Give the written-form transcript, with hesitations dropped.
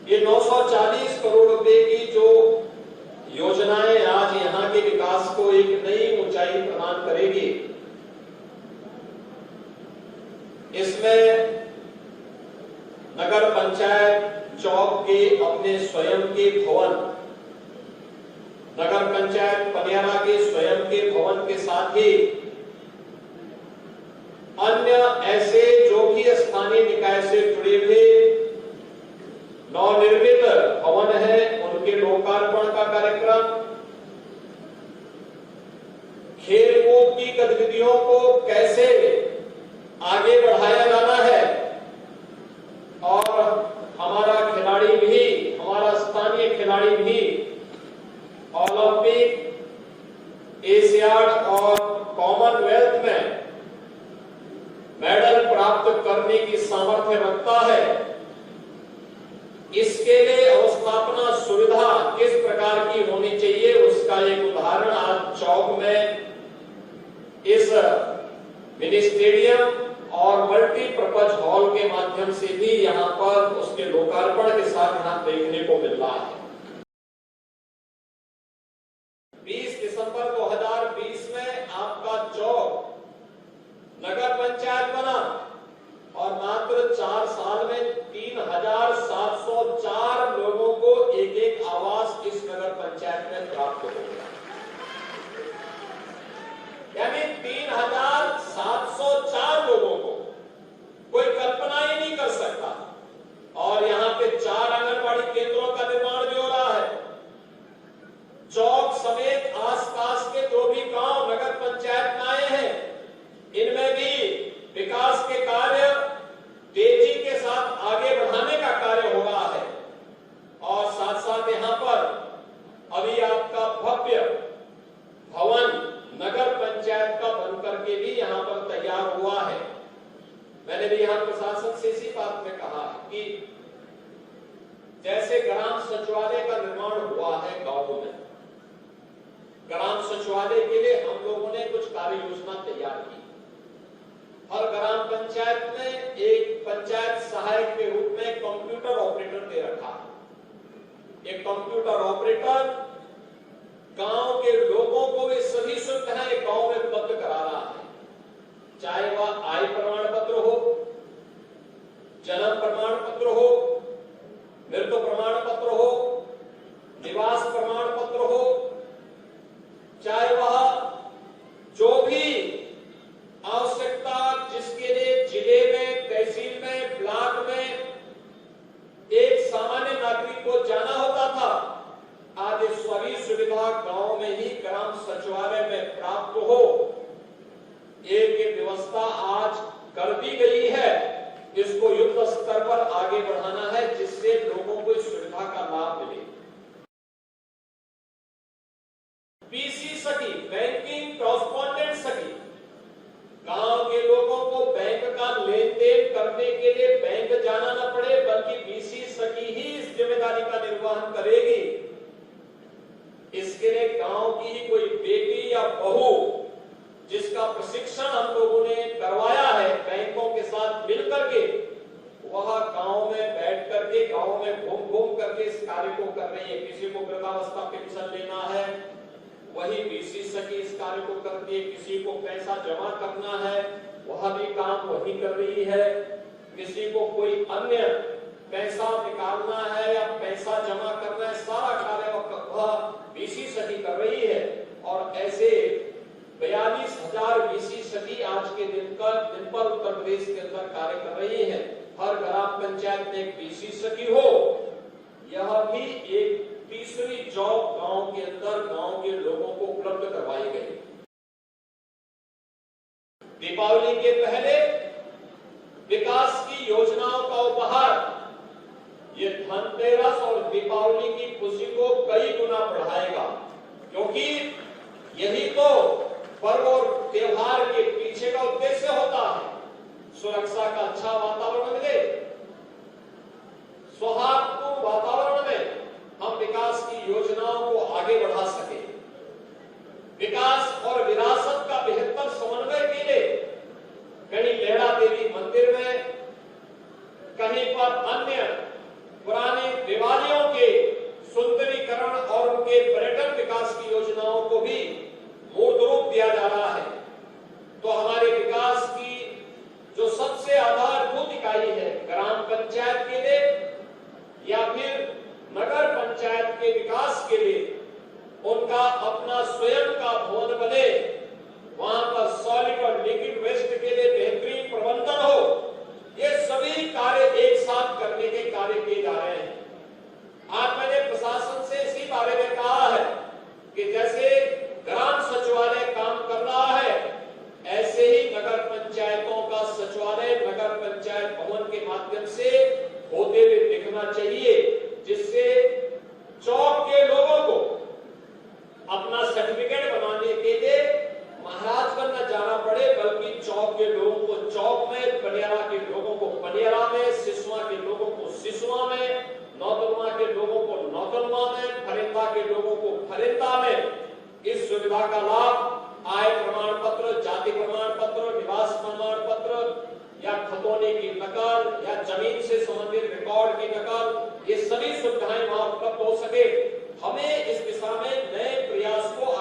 ये 940 करोड़ रुपए की जो योजनाएं आज यहाँ के विकास को एक नई ऊंचाई प्रदान करेगी। इसमें नगर पंचायत चौक के अपने स्वयं के भवन, नगर पंचायत पनियारा के स्वयं के भवन के साथ ही अन्य ऐसे जो भी स्थानीय निकाय से जुड़े हुए नवनिर्मित भवन है उनके लोकार्पण का कार्यक्रम, खेलकूद की गतिविधियों को कैसे आगे बढ़ाया जाना है और हमारा खिलाड़ी भी, हमारा स्थानीय खिलाड़ी भी ओलंपिक, एशियाड और कॉमनवेल्थ में मेडल प्राप्त करने की सामर्थ्य रखता है। इसके लिए अवस्थापना सुविधा किस प्रकार की होनी चाहिए उसका एक उदाहरण आज चौक में इस मिनी स्टेडियम और मल्टीपर्पज हॉल के माध्यम से भी यहां पर उसके लोकार्पण के साथ यहां देखने को मिल रहा है। 20 दिसंबर 2020 में आपका चौक नगर पंचायत बना और मात्र 4 साल में 3704 लोगों को एक एक आवास इस नगर पंचायत में प्राप्त हो गया। यानी 3704 लोगों को कोई कल्पना ही नहीं कर सकता। और यहाँ पे 4 आंगनबाड़ी केंद्रों का निर्माण भी हो रहा है। चौक समेत आसपास के जो भी गांव नगर पंचायत में आए हैं इनमें भी विकास के कार्य तेजी के साथ आगे बढ़ाने का कार्य हो रहा है। और साथ साथ यहाँ पर अभी आपका भव्य भवन नगर पंचायत का बनकर के भी यहाँ पर तैयार हुआ है। मैंने भी यहाँ प्रशासन से इसी बात में कहा कि जैसे ग्राम सचिवालय का निर्माण हुआ है गांवों में, ग्राम सचिवालय के लिए हम लोगों ने कुछ कार्य योजना तैयार की। हर ग्राम पंचायत में एक पंचायत सहायक के रूप में कंप्यूटर ऑपरेटर दे रखा है। एक कंप्यूटर ऑपरेटर गांव के लोगों को भी सभी सुविधाएं गांव में उपलब्ध करा रहा है, चाहे वह आय प्रमाण पत्र हो, जन्म प्रमाण पत्र हो, मृत्यु प्रमाण पत्र हो, निवास प्रमाण पत्र हो, चाहे वह जो भी आवश्यकता जिसके लिए जिले में, तहसील में, ब्लॉक में एक सामान्य नागरिक को जाना होता था, आज सभी सुविधा गांव में ही ग्राम सचिवालय में प्राप्त हो एक व्यवस्था आज कर दी गई है। इसको युद्ध स्तर पर आगे बढ़ाना है जिससे लोगों को इस सुविधा का लाभ मिले। पीसी सखी, बैंकिंग कॉरेस्पॉन्डेंट सखी, गांव के लोगों को बैंक का लेन देन करने के लिए बैंक जाना न पड़े बल्कि बीसी सखी ही इस जिम्मेदारी का निर्वहन करेगी। इसके लिए गांव की ही कोई बेटी या बहू जिसका प्रशिक्षण हम लोगों ने करवाया है बैंकों के साथ मिलकर के, वह गांव में बैठ करके गांव में घूम घूम करके इस कार्य को कर रही है। किसी को वृद्धावस्था पेंशन लेना है वही बीसी सखी इस कार्य को करती है, किसी को पैसा जमा करना है वह भी काम वही कर रही है, किसी को कोई अन्य पैसा निकालना है या पैसा जमा करना है, सारा कार्य वह बीसी सखी कर रही है। और ऐसे 42,000 बीसी सखी आज के दिन पर उत्तर प्रदेश के अंदर कार्य कर रही है। हर ग्राम पंचायत में एक बीसी सखी हो, यह भी एक तीसरी जॉब गांव के अंदर गांव के लोगों को उपलब्ध करवाई गई। दीपावली के पहले विकास की योजनाओं का उपहार ये धनतेरस और दीपावली की खुशी को कई गुना बढ़ाएगा, क्योंकि यही तो पर्व और त्योहार के पीछे का उद्देश्य होता है। सुरक्षा का अच्छा वातावरण मिले, सौहार्दपूर्ण वातावरण में हम विकास की योजनाओं को आगे बढ़ा सके। विकास और विरासत का बेहतर समन्वय के लिए कहीं लेड़ा देवी मंदिर में, कहीं पर अन्य पुराने देवालयों के सुंदरीकरण और उनके पर्यटन विकास की योजनाओं को भी मूर्त रूप दिया जा रहा है। तो हमारे विकास की जो सबसे आधारभूत इकाई है ग्राम पंचायत के लिए या फिर नगर पंचायत के विकास के लिए उनका अपना स्वयं का भवन बने, वहां पर सॉलिड और लिक्विड वेस्ट के लिए बेहतरीन प्रबंधन हो, ये सभी कार्य एक साथ करने के कार्य किए जा रहे हैं। आज मैंने प्रशासन से इसी बारे में कहा है कि जैसे ग्राम सचिवालय काम कर रहा है, ऐसे ही नगर पंचायतों का सचिवालय नगर पंचायत भवन के माध्यम से होते हुए दिखना चाहिए, जिससे चौक के लोगों को अपना सर्टिफिकेट बनाने के लिए महाराजगंज न जाना पड़े, बल्कि चौक के लोगों को चौक में, पनियारा के लोगों को पनियारा में, सिसवा के लोगों को सिसवा में, नौतनवा के लोगों को नौतनवा में, फरिंदा के लोगों को फरिंदा में इस सुविधा का लाभ आय प्रमाण पत्र, जाति प्रमाण पत्र, निवास प्रमाण पत्र या खतौनी की नकल या जमीन से संबंधित रिकॉर्ड की नकल, ये सभी सुविधाएं वहां उपलब्ध हो सके। हमें इस दिशा में नए प्रयास को